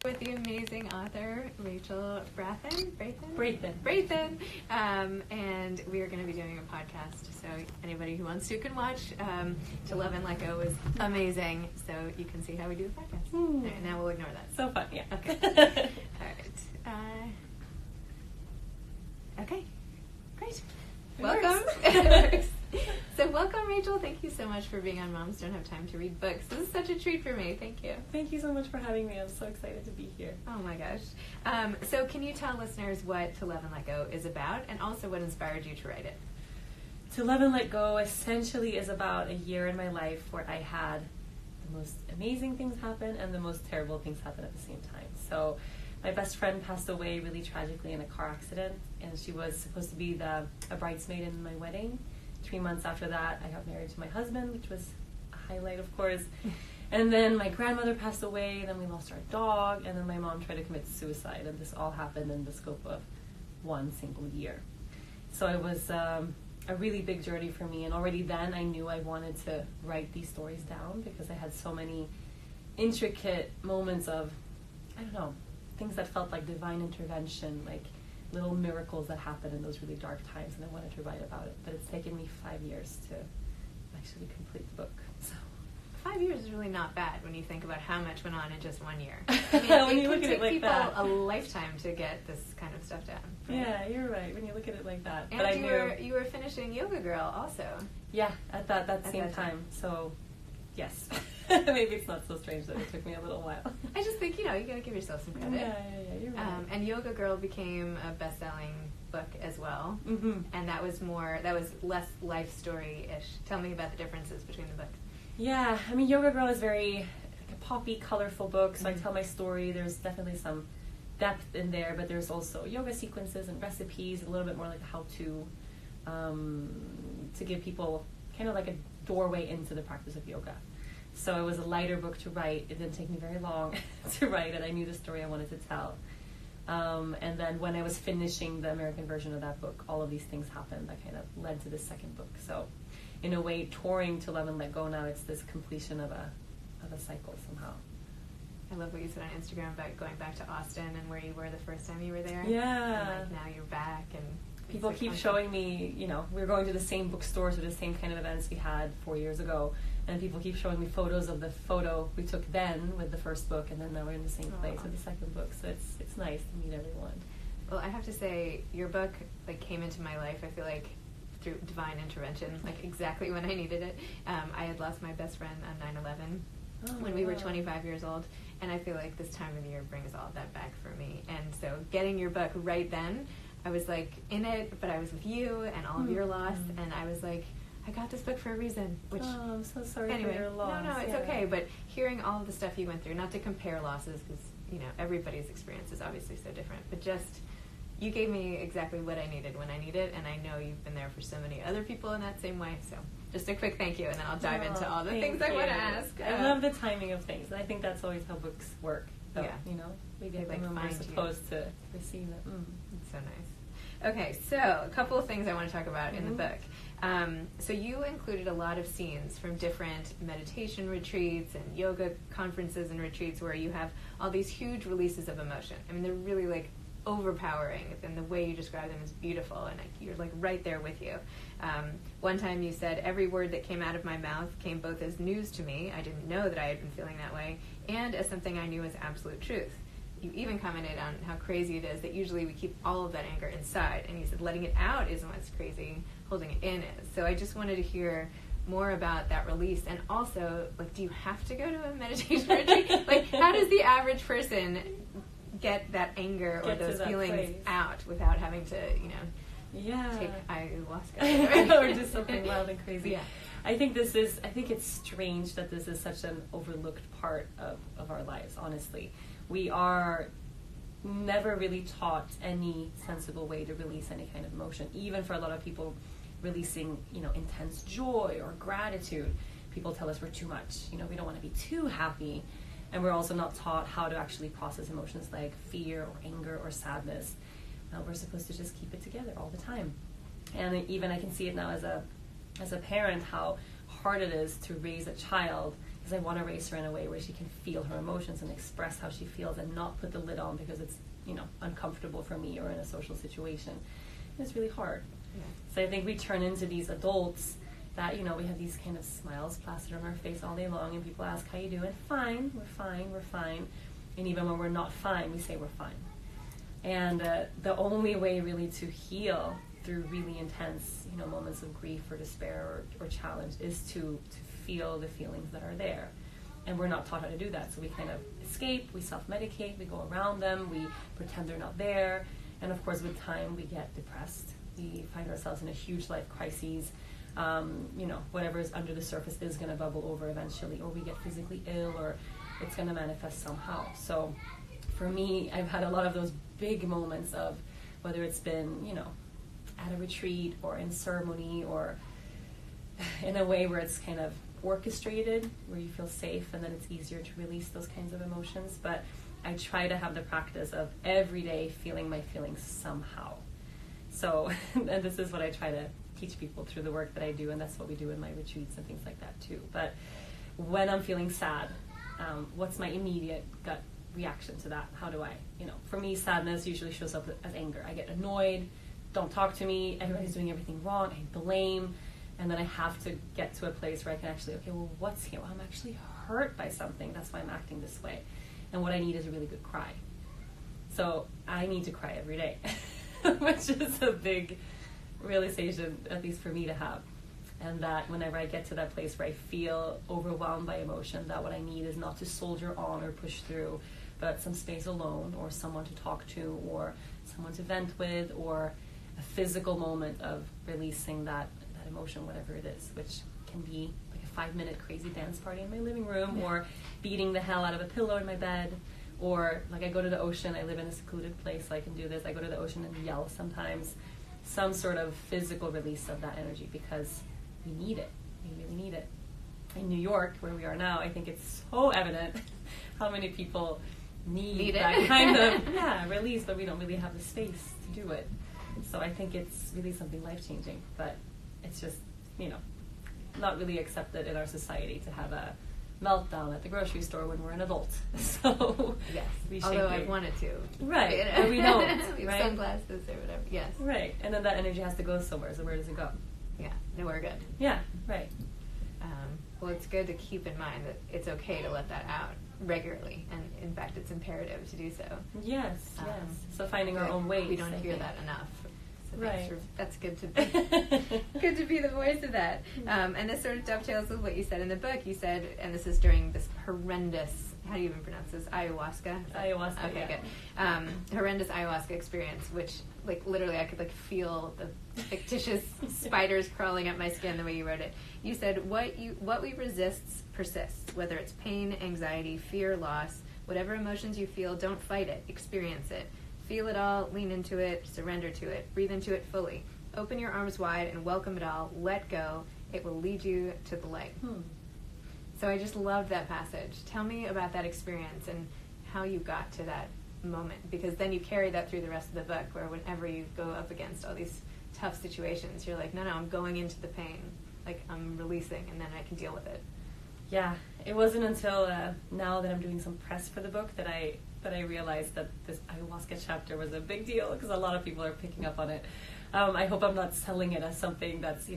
With the amazing author Rachel Brathen, and we are going to be doing a podcast. So anybody who wants to can watch. To Love and Let Go was amazing. So you can see how we do the podcast. All right, now we'll ignore that. So fun, yeah. Okay. All right. Okay. Great. Welcome. So welcome, Rachel. Thank you so much for being on Moms Don't Have Time to Read Books. This is such a treat for me. Thank you. Thank you so much for having me. I'm so excited to be here. Oh my gosh. So can you tell listeners what To Love and Let Go is about, and also what inspired you to write it? To Love and Let Go essentially is about a year in my life where I had the most amazing things happen and the most terrible things happen at the same time. So my best friend passed away really tragically in a car accident, and she was supposed to be a bridesmaid in my wedding. 3 months after that, I got married to my husband, which was a highlight, of course. And then my grandmother passed away, and then we lost our dog, and then my mom tried to commit suicide, and this all happened in the scope of one single year. So it was a really big journey for me, and already then I knew I wanted to write these stories down because I had so many intricate moments of, I don't know, things that felt like divine intervention, like little miracles that happened in those really dark times, and I wanted to write about it. But it's taken me 5 years to actually complete the book. So 5 years is really not bad when you think about how much went on in just 1 year. I mean, when you look at it like that, it can take people a lifetime to get this kind of stuff done. Right? Yeah, you're right. When you look at it like that. And but you were finishing Yoga Girl also. Yeah, at that same time. So yes. Maybe it's not so strange that it took me a little while. I just think, you gotta give yourself some credit. Yeah, you're right. And Yoga Girl became a best-selling book as well. Mm-hmm. And that was less life story-ish. Tell me about the differences between the books. Yeah, I mean, Yoga Girl is very like a poppy, colorful book, so Mm-hmm. I tell my story. There's definitely some depth in there, but there's also yoga sequences and recipes, a little bit more like a how-to to give people kind of like a doorway into the practice of yoga. So it was a lighter book to write. It didn't take me very long to write it. I knew the story I wanted to tell. And then when I was finishing the American version of that book, all of these things happened that kind of led to the second book. So in a way, touring To Love and Let Go now, it's this completion of a cycle somehow. I love what you said on Instagram about going back to Austin and where you were the first time you were there. Yeah. And now you're back, and people keep showing me, we're going to the same bookstores or the same kind of events we had 4 years ago. And people keep showing me photos of the photo we took then with the first book, and then now we're in the same place with the second book. So it's nice to meet everyone. Well, I have to say, your book came into my life, I feel like, through divine intervention, exactly when I needed it. I had lost my best friend on 9/11 when we were 25 years old, and I feel like this time of the year brings all of that back for me. And so getting your book right then, I was in it, but I was with you and all of your loss, and I was like, I got this book for a reason. Which, I'm so sorry anyway, for your loss. No, it's okay. But hearing all of the stuff you went through, not to compare losses, because everybody's experience is obviously so different. But just, you gave me exactly what I needed when I need it, and I know you've been there for so many other people in that same way. So just a quick thank you, and then I'll dive into all the things I want to ask. I love the timing of things, and I think that's always how books work. So, yeah, we get them when we're supposed to receive it. It's so nice. Okay, so a couple of things I want to talk about in the book. So you included a lot of scenes from different meditation retreats and yoga conferences and retreats where you have all these huge releases of emotion. I mean, they're really overpowering, and the way you describe them is beautiful, and you're right there with you. One time you said, every word that came out of my mouth came both as news to me, I didn't know that I had been feeling that way, and as something I knew as absolute truth. You even commented on how crazy it is that usually we keep all of that anger inside, and you said letting it out isn't what's crazy, holding it in is. So I just wanted to hear more about that release, and also, do you have to go to a meditation retreat? How does the average person get that anger or those feelings out without having to, take ayahuasca or do something wild and crazy? Yeah. I think it's strange that this is such an overlooked part of our lives, honestly. We are never really taught any sensible way to release any kind of emotion. Even for a lot of people, releasing, intense joy or gratitude, people tell us we're too much. We don't want to be too happy. And we're also not taught how to actually process emotions like fear or anger or sadness. We're supposed to just keep it together all the time. And even I can see it now as a parent, how hard it is to raise a child because I want to raise her in a way where she can feel her emotions and express how she feels and not put the lid on because it's, uncomfortable for me or in a social situation. And it's really hard. Yeah. So I think we turn into these adults that, we have these kind of smiles plastered on our face all day long, and people ask, how you doing? Fine, we're fine, we're fine. And even when we're not fine, we say we're fine. And the only way really to heal through really intense, moments of grief or despair or challenge is to feel the feelings that are there. And we're not taught how to do that. So we kind of escape, we self-medicate, we go around them, we pretend they're not there. And of course, with time, we get depressed. We find ourselves in a huge life crises. Whatever is under the surface is going to bubble over eventually, or we get physically ill, or it's going to manifest somehow. So for me, I've had a lot of those big moments of whether it's been, at a retreat or in ceremony or in a way where it's kind of orchestrated, where you feel safe, and then it's easier to release those kinds of emotions. But I try to have the practice of every day feeling my feelings somehow. So, and this is what I try to teach people through the work that I do, and that's what we do in my retreats and things like that too. But when I'm feeling sad, what's my immediate gut reaction to that? How do I, for me, sadness usually shows up as anger. I get annoyed, don't talk to me, everybody's doing everything wrong, I blame, and then I have to get to a place where I can actually, okay, well, what's here? Well, I'm actually hurt by something, that's why I'm acting this way. And what I need is a really good cry. So I need to cry every day, which is a big realization, at least for me to have. And that whenever I get to that place where I feel overwhelmed by emotion, that what I need is not to soldier on or push through, but some space alone, or someone to talk to, or someone to vent with, or a physical moment of releasing that emotion, whatever it is, which can be like a 5-minute crazy dance party in my living room, or beating the hell out of a pillow in my bed, or like I go to the ocean, I live in a secluded place, so I can do this, I go to the ocean and yell sometimes, some sort of physical release of that energy, because we need it, we really need it. In New York, where we are now, I think it's so evident how many people need that kind of release, but we don't really have the space to do it. So I think it's really something life-changing, but it's just, not really accepted in our society to have a meltdown at the grocery store when we're an adult. So yes, we although I wanted to, right? But we don't, right? Sunglasses or whatever. Yes, right. And then that energy has to go somewhere. So where does it go? Yeah, nowhere good. Yeah, right. Well, it's good to keep in mind that it's okay to let that out regularly, and in fact, it's imperative to do so. Yes, yes. So finding our own ways. We don't hear that enough. So right. That's good to be good to be the voice of that. And this sort of dovetails with what you said in the book. You said, and this is during this horrendous, how do you even pronounce this? Ayahuasca? Ayahuasca, okay, yeah. Good. Horrendous ayahuasca experience, which, like, literally I could, feel the fictitious spiders crawling up my skin the way you wrote it. You said, what we resist persists, whether it's pain, anxiety, fear, loss, whatever emotions you feel, don't fight it, experience it. Feel it all, lean into it, surrender to it, breathe into it fully. Open your arms wide and welcome it all, let go. It will lead you to the light. So I just loved that passage. Tell me about that experience and how you got to that moment, because then you carry that through the rest of the book, where whenever you go up against all these tough situations, you're like, no, I'm going into the pain. Like, I'm releasing, and then I can deal with it. Yeah, it wasn't until now that I'm doing some press for the book that I realized that this ayahuasca chapter was a big deal, because a lot of people are picking up on it. I hope I'm not selling it as something that's,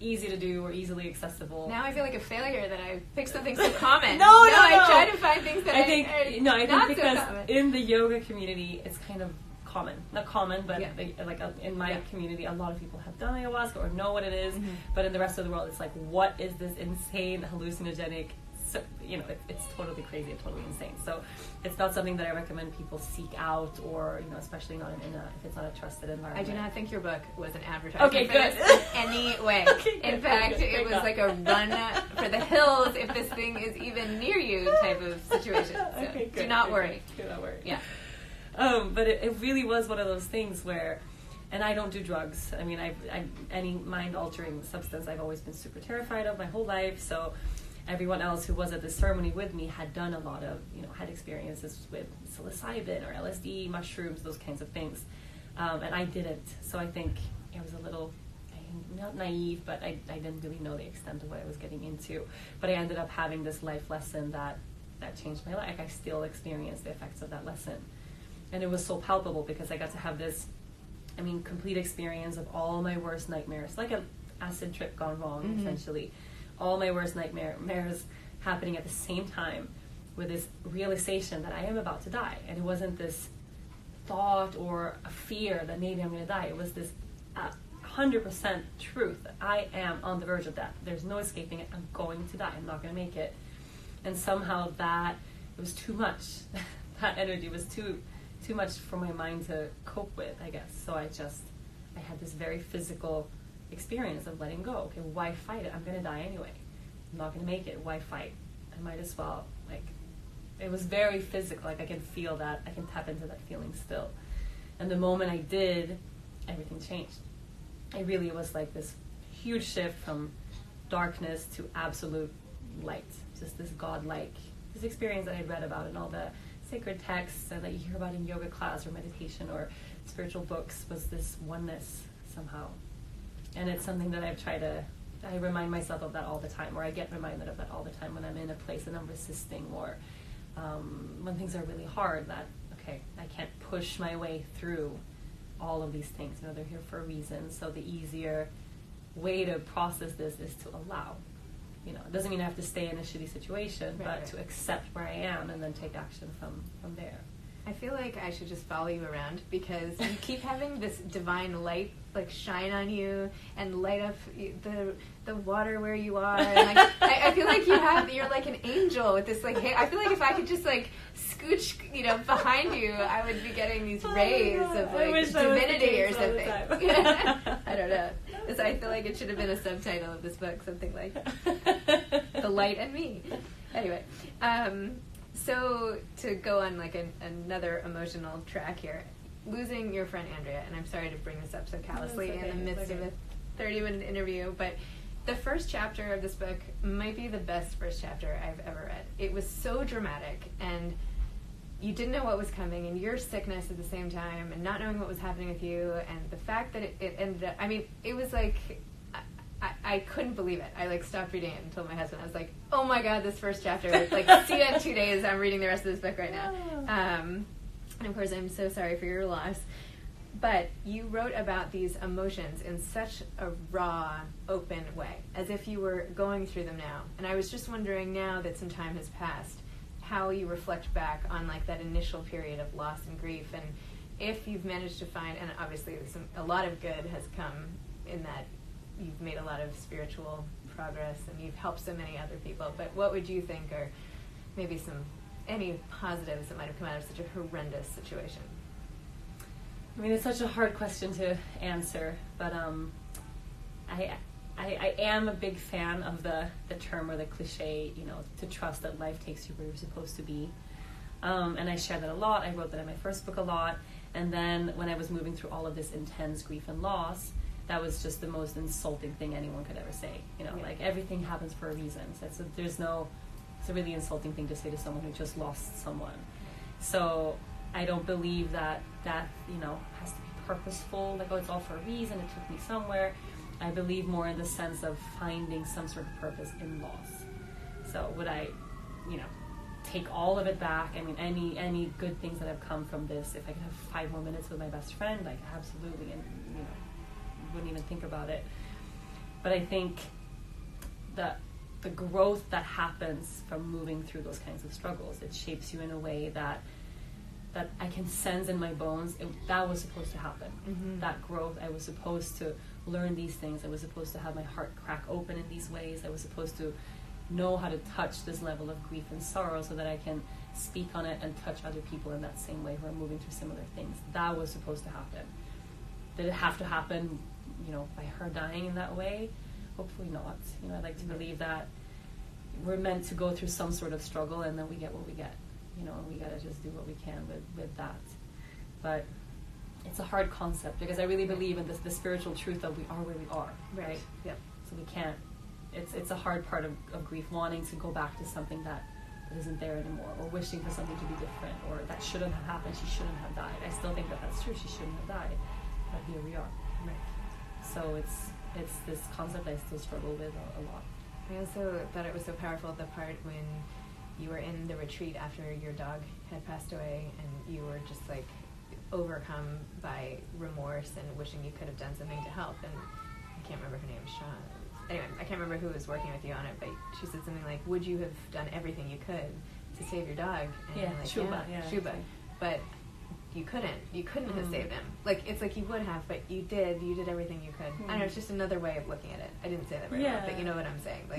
easy to do or easily accessible. Now I feel like a failure that I picked something so common. No. I try to find things that I think because so common. In the yoga community, it's kind of common. Not common, but yeah. In my community, a lot of people have done ayahuasca or know what it is. Mm-hmm. But in the rest of the world, it's like, what is this insane, hallucinogenic? So, it's totally crazy and totally insane. So it's not something that I recommend people seek out, or, especially not if it's not a trusted environment. I do not think your book was an advertisement for this in any way. Okay, in fact, it was like a run for the hills if this thing is even near you type of situation. So okay, good, do not worry. Do not worry. Yeah. But it really was one of those things where, and I don't do drugs. I mean, any mind-altering substance I've always been super terrified of my whole life. So everyone else who was at the ceremony with me had done a lot of, had experiences with psilocybin or LSD, mushrooms, those kinds of things. And I didn't. So I think I was a little, not naive, but I didn't really know the extent of what I was getting into. But I ended up having this life lesson that changed my life. I still experience the effects of that lesson. And it was so palpable because I got to have this, complete experience of all my worst nightmares, like an acid trip gone wrong, essentially. All my worst nightmares happening at the same time with this realization that I am about to die. And it wasn't this thought or a fear that maybe I'm going to die. It was this 100% truth that I am on the verge of death. There's no escaping it. I'm going to die. I'm not going to make it. And somehow it was too much. That energy was too much for my mind to cope with, I guess. So I had this very physical experience of letting go. Okay, why fight it? I'm going to die anyway. I'm not going to make it. Why fight? I might as well. It was very physical. I can feel that. I can tap into that feeling still. And the moment I did, everything changed. It really was like this huge shift from darkness to absolute light. Just this this experience that I read about in all the sacred texts and that you hear about in yoga class or meditation or spiritual books was this oneness somehow. And it's something that I remind myself of that all the time, or I get reminded of that all the time when I'm in a place and I'm resisting, or when things are really hard, that, okay, I can't push my way through all of these things. They're here for a reason. So the easier way to process this is to allow. It doesn't mean I have to stay in a shitty situation, but to accept where I am and then take action from there. I feel like I should just follow you around because you keep having this divine light shine on you and light up the water where you are. And I feel like you're like an angel with this hey, I feel like if I could just scooch behind you, I would be getting these rays of divinity or something. I don't know. So I feel like it should have been a subtitle of this book, something like The Light and Me. Anyway, so to go on another emotional track here, losing your friend Andrea, and I'm sorry to bring this up so callously in the midst of a 30-minute interview, but the first chapter of this book might be the best first chapter I've ever read. It was so dramatic, and you didn't know what was coming, and your sickness at the same time, and not knowing what was happening with you, and the fact that it ended up, it was I couldn't believe it. I stopped reading it and told my husband, I was like, oh my god, this first chapter, see you in 2 days, I'm reading the rest of this book right now. And of course, I'm so sorry for your loss. But you wrote about these emotions in such a raw, open way, as if you were going through them now. And I was just wondering, now that some time has passed, how you reflect back on that initial period of loss and grief, and if you've managed to find, and obviously a lot of good has come in that you've made a lot of spiritual progress and you've helped so many other people, but what would you think are maybe any positives that might have come out of such a horrendous situation? It's such a hard question to answer, but I am a big fan of the term or the cliche, to trust that life takes you where you're supposed to be. And I share that a lot. I wrote that in my first book a lot. And then when I was moving through all of this intense grief and loss, that was just the most insulting thing anyone could ever say. Everything happens for a reason. So it's a really insulting thing to say to someone who just lost someone. So I don't believe that has to be purposeful, it's all for a reason, it took me somewhere. I believe more in the sense of finding some sort of purpose in loss. So would I, take all of it back? Any good things that have come from this, if I could have 5 more minutes with my best friend, absolutely, and wouldn't even think about it. But I think that the growth that happens from moving through those kinds of struggles, it shapes you in a way that I can sense in my bones. That was supposed to happen. Mm-hmm. That growth, I was supposed to learn these things. I was supposed to have my heart crack open in these ways. I was supposed to know how to touch this level of grief and sorrow so that I can speak on it and touch other people in that same way who are moving through similar things. That was supposed to happen. Did it have to happen, by her dying in that way? Hopefully not. I like to believe that we're meant to go through some sort of struggle and then we get what we get. And we gotta just do what we can with that. But it's a hard concept because I really believe in the spiritual truth that we are where we are, right? Yep. So we can't. It's a hard part of grief, wanting to go back to something that isn't there anymore, or wishing for something to be different, or that shouldn't have happened. She shouldn't have died. I still think that that's true. She shouldn't have died, but here we are. Right. So it's this concept I still struggle with a lot. I also thought it was so powerful, the part when you were in the retreat after your dog had passed away and you were just like overcome by remorse and wishing you could have done something to help. And I can't remember her name, Sean. Anyway, I can't remember who was working with you on it, but she said something like, would you have done everything you could to save your dog? And Yeah, like, Shuba. Shuba. But you couldn't have saved him. Like, it's like you would have, but you did everything you could. I don't know, it's just another way of looking at it. I didn't say that very well, but you know what I'm saying. Like,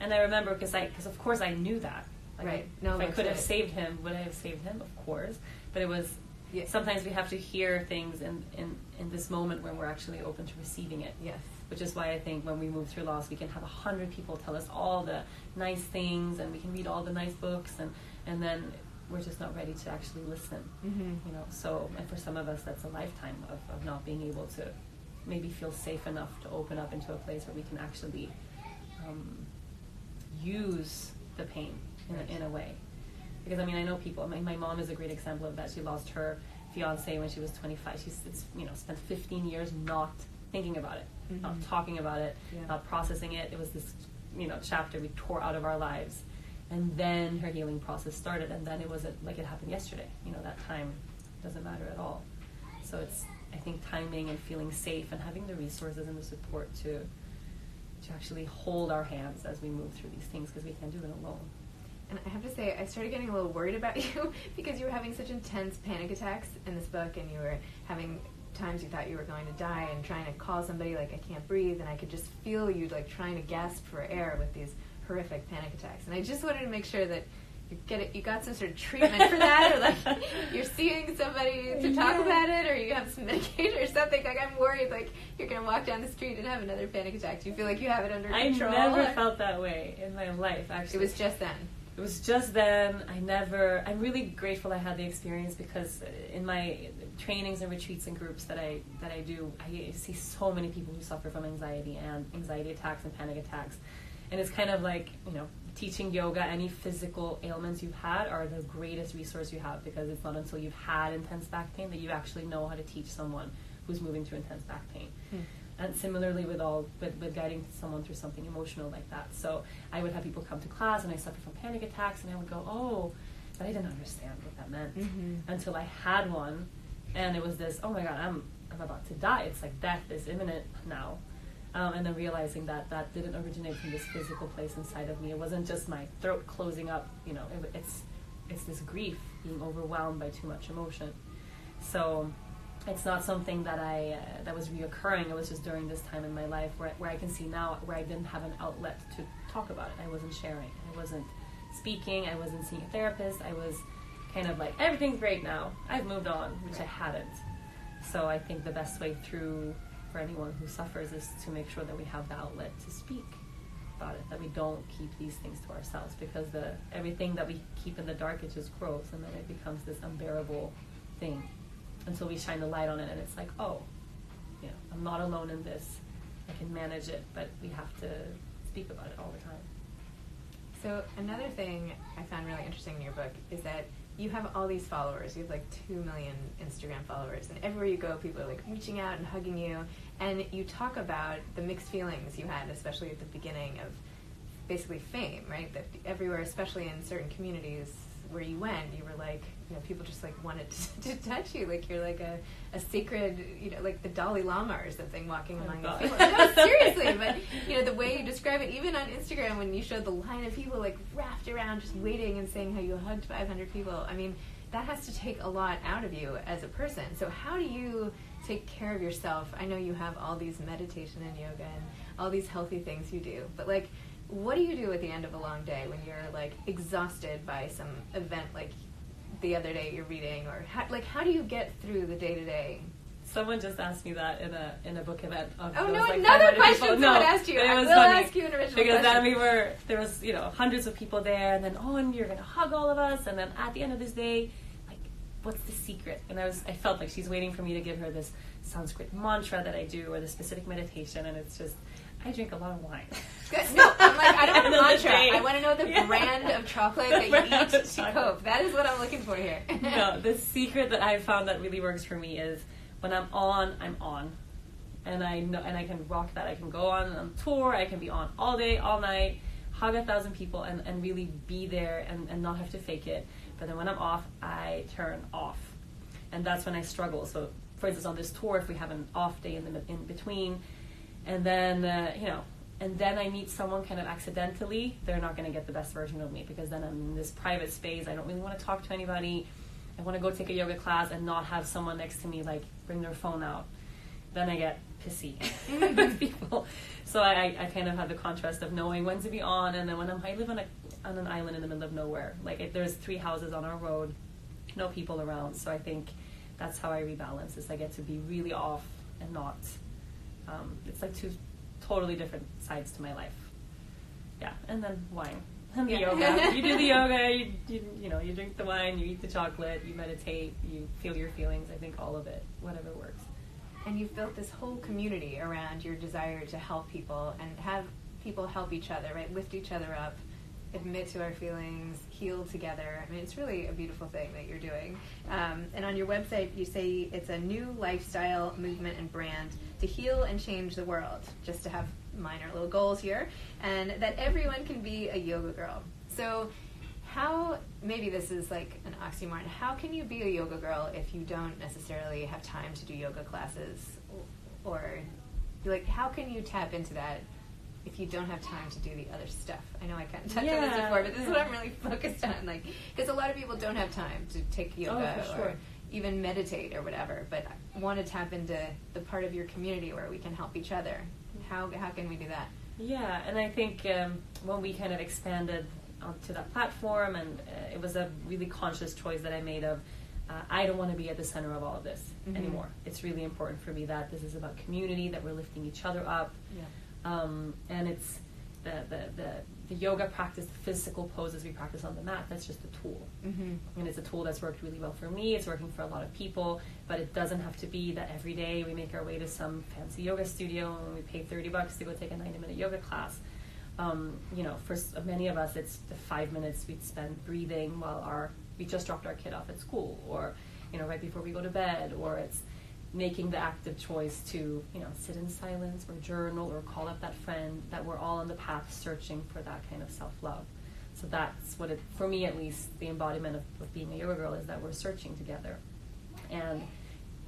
and I remember, because of course I knew that. Like, right. No, if I could have saved him, would I have saved him? Of course. But it was, sometimes we have to hear things in this moment when we're actually open to receiving it. Yes. Which is why I think when we move through loss, we can have 100 people tell us all the nice things, and we can read all the nice books, and then we're just not ready to actually listen. You know. So, and for some of us, that's a lifetime of not being able to maybe feel safe enough to open up into a place where we can actually use the pain in a way. Because I mean, I know people. My mom is a great example of that. She lost her fiance when she was 25. She's spent 15 years not thinking about it, not talking about it, not processing it. It was this chapter we tore out of our lives, and then her healing process started, and then it wasn't like it happened yesterday. That time doesn't matter at all. So it's, I think, timing and feeling safe and having the resources and the support to actually hold our hands as we move through these things, because we can't do it alone. And I have to say, I started getting a little worried about you because you were having such intense panic attacks in this book, and you were having times you thought you were going to die and trying to call somebody like, I can't breathe, and I could just feel you like trying to gasp for air with these horrific panic attacks. And I just wanted to make sure that you got some sort of treatment for that, or like you're seeing somebody to talk about it, or you have some medication or something. Like, I'm worried like you're going to walk down the street and have another panic attack. Do you feel like you have it under control? I never felt that way in my life, actually. It was just then. It was just then. I'm really grateful I had the experience, because in my trainings and retreats and groups that I do, I see so many people who suffer from anxiety and anxiety attacks and panic attacks. And it's kind of like, teaching yoga, any physical ailments you've had are the greatest resource you have, because it's not until you've had intense back pain that you actually know how to teach someone who's moving through intense back pain. And similarly with guiding someone through something emotional like that. So I would have people come to class and I suffer from panic attacks, and I would go, oh, but I didn't understand what that meant until I had one, and it was this, oh my God, I'm about to die. It's like death is imminent now. And then realizing that didn't originate from this physical place inside of me. It wasn't just my throat closing up, it's this grief, being overwhelmed by too much emotion. So it's not something that that was reoccurring. It was just during this time in my life where I can see now where I didn't have an outlet to talk about it. I wasn't sharing. I wasn't speaking. I wasn't seeing a therapist. I was kind of like, everything's great now. I've moved on, which I hadn't. So I think the best way through for anyone who suffers is to make sure that we have the outlet to speak about it, that we don't keep these things to ourselves, because everything that we keep in the dark, it just grows, and then it becomes this unbearable thing until we shine the light on it, and it's like, oh, I'm not alone in this. I can manage it, but we have to speak about it all the time. So another thing I found really interesting in your book is that you have all these followers. You have like 2 million Instagram followers, and everywhere you go, people are like reaching out and hugging you, and you talk about the mixed feelings you had, especially at the beginning of basically fame, right? That everywhere, especially in certain communities where you went, you were like, people just like wanted to touch you, like you're like a sacred, like the Dalai Lama or something walking among these people. No, seriously, but the way you describe it, even on Instagram when you showed the line of people like wrapped around just waiting and saying how you hugged 500 people, I mean, that has to take a lot out of you as a person. So how do you take care of yourself? I know you have all these meditation and yoga and all these healthy things you do, but like, what do you do at the end of a long day when you're like exhausted by some event like the other day you're reading, or how do you get through the day to day? Someone just asked me that in a book event. Oh no! Like another question someone asked you. I will ask you an original because question. Then there was hundreds of people there, and then and you're gonna hug all of us, and then at the end of this day, like, what's the secret? And I felt like she's waiting for me to give her this Sanskrit mantra that I do, or the specific meditation, and it's just, I drink a lot of wine. Good. No, I'm like, I don't want a mantra. I want to know the brand of chocolate that you eat to cope. That is what I'm looking for here. No, the secret that I found that really works for me is when I'm on, I'm on. and I know, and I can rock that. I can go on tour, I can be on all day, all night, hug 1,000 people, and really be there and not have to fake it. But then when I'm off, I turn off, and that's when I struggle. So, for instance, on this tour, if we have an off day in between, and then and then I meet someone kind of accidentally, they're not going to get the best version of me, because then I'm in this private space. I don't really want to talk to anybody. I want to go take a yoga class and not have someone next to me like bring their phone out. Then I get pissy with people. So I kind of have the contrast of knowing when to be on, and then when I live on an island in the middle of nowhere. Like there's 3 houses on our road, no people around. So I think that's how I rebalance, is I get to be really off and not. It's like 2 totally different sides to my life. Yeah, and then wine and the yoga. You do the yoga, you drink the wine, you eat the chocolate, you meditate, you feel your feelings. I think all of it, whatever works. And you've built this whole community around your desire to help people and have people help each other, right? Lift each other up, admit to our feelings, heal together. I mean, it's really a beautiful thing that you're doing. And on your website, you say it's a new lifestyle, movement, and brand to heal and change the world, just to have minor little goals here, and that everyone can be a yoga girl. So how, maybe this is like an oxymoron, how can you be a yoga girl if you don't necessarily have time to do yoga classes? Or like, how can you tap into that if you don't have time to do the other stuff? I know I kind of touched on this before, but this is what I'm really focused on. Like, because a lot of people don't have time to take yoga or even meditate or whatever, but want to tap into the part of your community where we can help each other. How can we do that? Yeah, and I think when we kind of expanded onto that platform, and it was a really conscious choice that I made of, I don't want to be at the center of all of this anymore. It's really important for me that this is about community, that we're lifting each other up. Yeah. And it's the yoga practice, the physical poses we practice on the mat, that's just a tool. And it's a tool that's worked really well for me. It's working for a lot of people, but it doesn't have to be that every day we make our way to some fancy yoga studio and we pay $30 to go take a 90-minute yoga class. For many of us, it's the 5 minutes we'd spend breathing while we just dropped our kid off at school, or right before we go to bed, or it's making the active choice to sit in silence or journal or call up that friend, that we're all on the path searching for that kind of self-love. So that's what it, for me at least, the embodiment of being a yoga girl is that we're searching together. And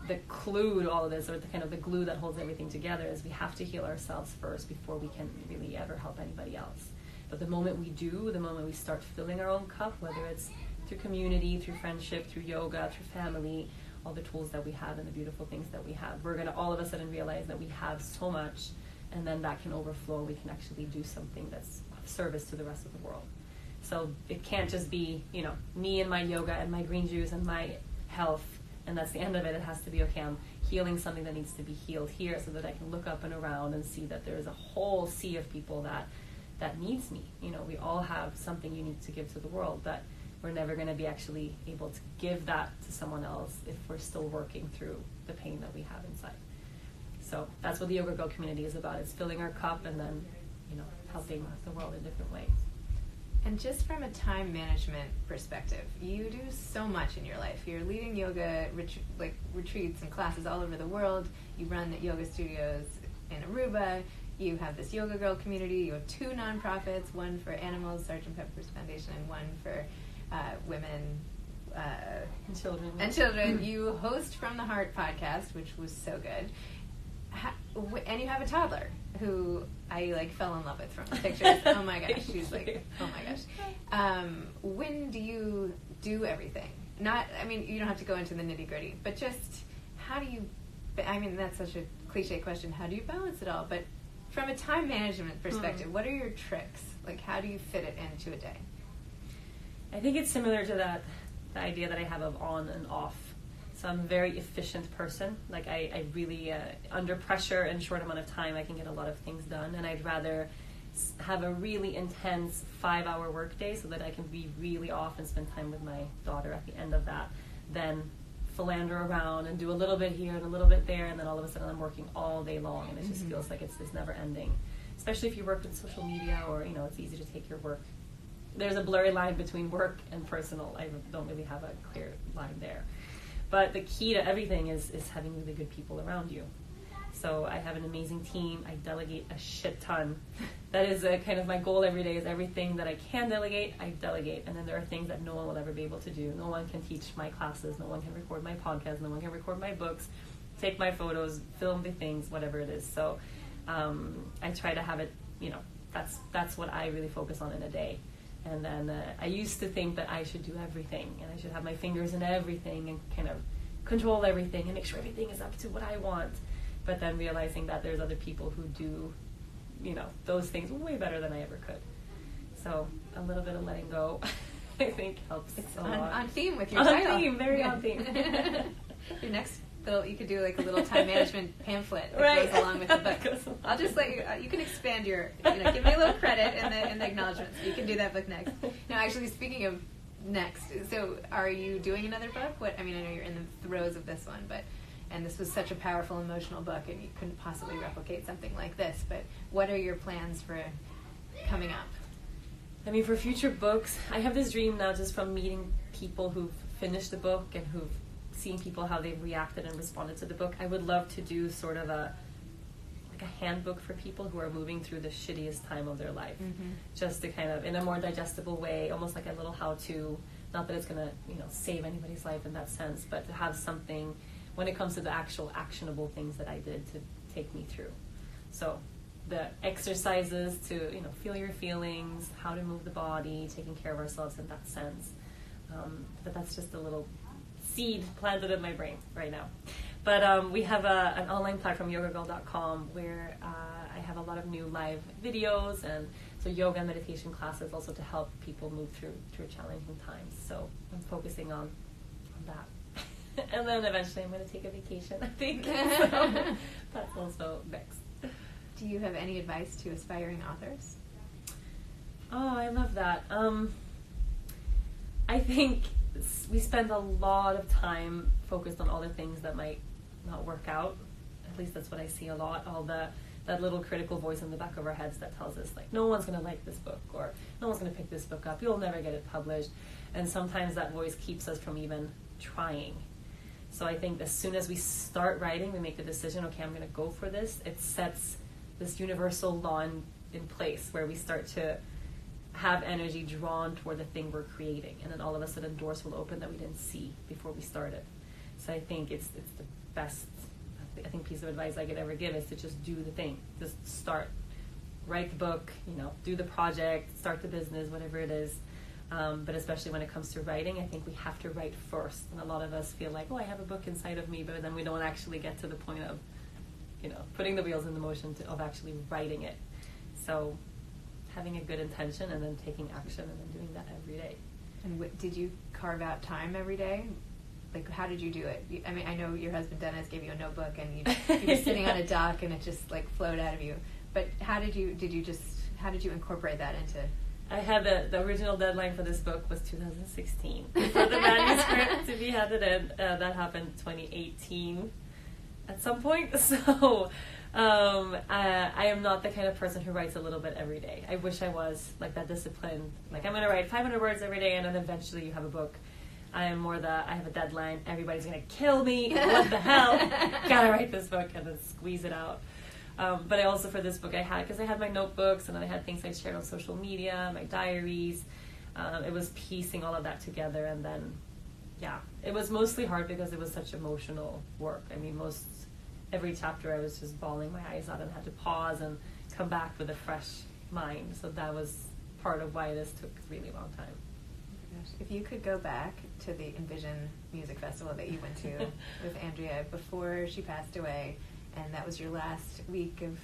the clue to all of this, or the glue that holds everything together, is we have to heal ourselves first before we can really ever help anybody else. But the moment we do, the moment we start filling our own cup, whether it's through community, through friendship, through yoga, through family, all the tools that we have and the beautiful things that we have, we're going to all of a sudden realize that we have so much, and then that can overflow. We can actually do something that's of service to the rest of the world. So it can't just be, me and my yoga and my green juice and my health, and that's the end of it. It has to be, okay, I'm healing something that needs to be healed here, so that I can look up and around and see that there is a whole sea of people that needs me. We all have something unique to give to the world, but we're never going to be actually able to give that to someone else if we're still working through the pain that we have inside. So that's what the Yoga Girl community is about. It's filling our cup and then, helping the world in different ways. And just from a time management perspective, you do so much in your life. You're leading yoga retreats and classes all over the world. You run yoga studios in Aruba. You have this Yoga Girl community. You have 2 nonprofits, one for animals, Sgt. Pepper's Foundation, and one for women and children. You host From the Heart podcast, which was so good. And you have a toddler who I fell in love with from the pictures. Oh my gosh, she's oh my gosh. When do you do everything? You don't have to go into the nitty gritty, but just how do you? That's such a cliche question. How do you balance it all? But from a time management perspective, what are your tricks? How do you fit it into a day? I think it's similar to the idea that I have of on and off. So I'm a very efficient person. I really, under pressure in a short amount of time, I can get a lot of things done. And I'd rather have a really intense 5-hour workday so that I can be really off and spend time with my daughter at the end of that, than philander around and do a little bit here and a little bit there, and then all of a sudden I'm working all day long, and it just feels like it's this never ending. Especially if you work in social media, or it's easy to take your work. There's a blurry line between work and personal. I don't really have a clear line there. But the key to everything is having really good people around you. So I have an amazing team. I delegate a shit ton. That is kind of my goal every day, is everything that I can delegate, I delegate. And then there are things that no one will ever be able to do. No one can teach my classes. No one can record my podcast. No one can record my books, take my photos, film the things, whatever it is. So I try to have it, that's what I really focus on in a day. And then I used to think that I should do everything, and I should have my fingers in everything and kind of control everything and make sure everything is up to what I want. But then realizing that there's other people who do, those things way better than I ever could. So a little bit of letting go, I think, helps a lot. On theme with your title. On theme, very on theme. Your next you could do like a little time management pamphlet that right. goes along with the book. I'll just let you can expand your, give me a little credit in the acknowledgments. You can do that book next. Now, actually, speaking of next, so are you doing another book? I know you're in the throes of this one, and this was such a powerful emotional book, and you couldn't possibly replicate something like this, but what are your plans for coming up? For future books, I have this dream now just from meeting people who've finished the book and who've seen people how they've reacted and responded to the book. I would love to do sort of a handbook for people who are moving through the shittiest time of their life, just to kind of, in a more digestible way, almost like a little how-to, not that it's going to, save anybody's life in that sense, but to have something when it comes to the actual actionable things that I did to take me through. So the exercises to, feel your feelings, how to move the body, taking care of ourselves in that sense. But that's just a little seed planted in my brain right now. But we have an online platform, yogagirl.com, where I have a lot of new live videos, and so yoga and meditation classes also to help people move through challenging times. So I'm focusing on that. And then eventually I'm going to take a vacation, I think. So that's also next. Do you have any advice to aspiring authors? Oh, I love that. I think we spend a lot of time focused on all the things that might not work out. At least that's what I see a lot. That little critical voice in the back of our heads that tells us, like, no one's going to like this book, or no one's going to pick this book up. You'll never get it published. And sometimes that voice keeps us from even trying. So I think as soon as we start writing, we make the decision, okay, I'm going to go for this. It sets this universal law in place where we start to have energy drawn toward the thing we're creating, and then all of a sudden doors will open that we didn't see before we started. So I think it's the best piece of advice I could ever give is to just do the thing. Just start, write the book, do the project, start the business, whatever it is. But especially when it comes to writing, I think we have to write first. And a lot of us feel like, oh, I have a book inside of me, but then we don't actually get to the point of, putting the wheels in the motion of actually writing it. So having a good intention and then taking action and then doing that every day. And did you carve out time every day? Like, how did you do it? I know your husband Dennis gave you a notebook, and you were sitting on a dock, and it just flowed out of you. But how did you incorporate that into? I had the original deadline for this book was 2016 for the manuscript to be handed in. That happened 2018 at some point. So I am not the kind of person who writes a little bit every day. I wish I was like that disciplined. Like, I'm going to write 500 words every day, and then eventually you have a book. I am more I have a deadline. Everybody's going to kill me. What the hell? Gotta write this book and then squeeze it out. But I also, for this book, because I had my notebooks, and then I had things I shared on social media, my diaries. It was piecing all of that together, and then, it was mostly hard because it was such emotional work. Every chapter I was just bawling my eyes out and had to pause and come back with a fresh mind. So that was part of why this took a really long time. If you could go back to the Envision Music Festival that you went to with Andrea before she passed away, and that was your last week of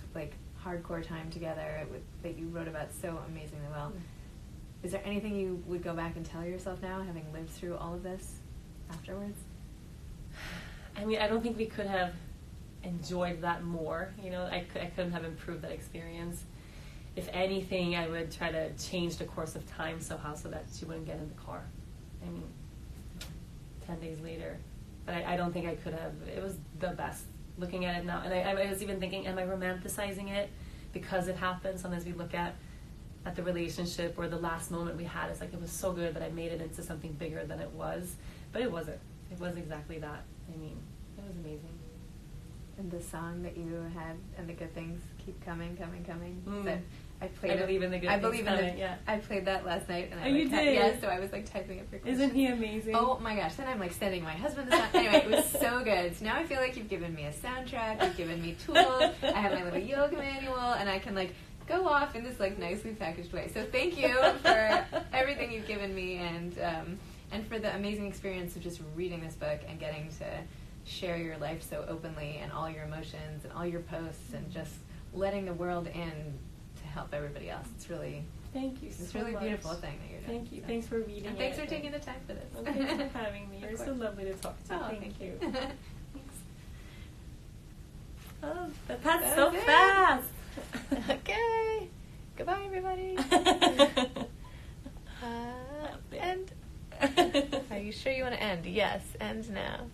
hardcore time together that you wrote about so amazingly well, is there anything you would go back and tell yourself now, having lived through all of this afterwards? I don't think we could have enjoyed that more. I couldn't have improved that experience. If anything, I would try to change the course of time somehow so that she wouldn't get in the car. 10 days later. But I don't think I could have. It was the best, looking at it now. And I was even thinking, am I romanticizing it because it happened? Sometimes we look at the relationship or the last moment we had. It's like, it was so good, but I made it into something bigger than it was. But it wasn't. It was exactly that. It was amazing. and the song that you had, and the good things keep coming. Mm. That I played. I believe in the good things coming. Yeah. I played that last night, and you did? Yeah, so I was like typing it for Christian. Isn't he amazing? Oh my gosh! Then I'm like sending my husband the song. Anyway, it was so good. So now I feel like you've given me a soundtrack. You've given me tools. I have my little yoga manual, and I can like go off in this like nicely packaged way. So thank you for everything you've given me, and for the amazing experience of just reading this book and getting to share your life so openly and all your emotions and all your posts and just letting the world in to help everybody else. It's really thank you. It's so really much. Beautiful thing that you're doing. Thank you. So. Thanks for reading and thanks for taking the time for this. Well, thanks for having me. You're so lovely to talk to. Oh, thank you. Thanks. Oh, that passed so fast. Okay. Goodbye, everybody. End. Are you sure you want to end? Yes, end now.